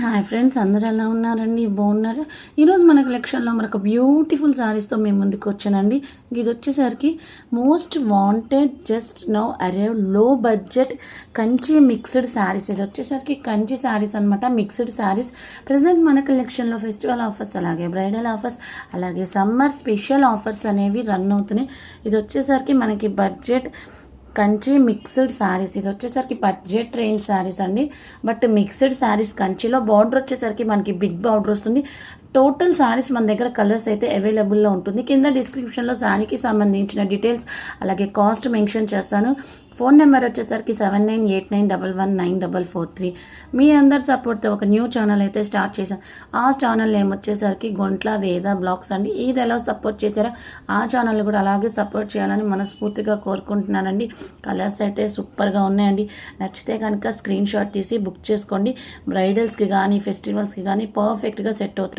Hi friends, అందరూ ఎలా ఉన్నారండి? బాగున్నారా? ఈరోజు మన కలెక్షన్లో మనకు బ్యూటిఫుల్ శారీస్తో మేము ముందుకు వచ్చానండి. ఇది వచ్చేసరికి most wanted just now arrive లో బడ్జెట్ కంచి మిక్స్డ్ శారీస్. ఇది వచ్చేసరికి కంచి శారీస్ అనమాట, మిక్స్డ్ శారీస్. ప్రజెంట్ మన కలెక్షన్లో ఫెస్టివల్ ఆఫర్స్, అలాగే బ్రైడల్ ఆఫర్స్, అలాగే సమ్మర్ స్పెషల్ ఆఫర్స్ అనేవి రన్ అవుతున్నాయి. ఇది వచ్చేసరికి మనకి బడ్జెట్ కంచి మిక్స్డ్ శారీస్. ఇది వచ్చేసరికి బడ్జెట్ రేంజ్ శారీస్ అండి, బట్ మిక్స్డ్ శారీస్. కంచిలో బార్డర్ వచ్చేసరికి మనకి బిగ్ బార్డర్ వస్తుంది. టోటల్ శారీస్ మన దగ్గర కలర్స్ అయితే అవైలబుల్లో ఉంటుంది. కింద డిస్క్రిప్షన్లో శారీకి సంబంధించిన డీటెయిల్స్ అలాగే కాస్ట్ మెన్షన్ చేస్తాను. ఫోన్ నెంబర్ వచ్చేసరికి 7989119443. మీ అందరి సపోర్ట్తో ఒక న్యూ ఛానల్ అయితే స్టార్ట్ చేశాను. ఆ ఛానల్ నేమ్ వచ్చేసరికి గొంట్ల వేద బ్లాగ్స్ అండి. ఇది ఎలా సపోర్ట్ చేశారో ఆ ఛానల్ కూడా అలాగే సపోర్ట్ చేయాలని మనస్ఫూర్తిగా కోరుకుంటున్నానండి. కలర్స్ అయితే సూపర్గా ఉన్నాయండి. నచ్చితే కనుక స్క్రీన్ షాట్ తీసి బుక్ చేసుకోండి. బ్రైడల్స్కి కానీ ఫెస్టివల్స్కి కానీ పర్ఫెక్ట్గా సెట్ అవుతుంది.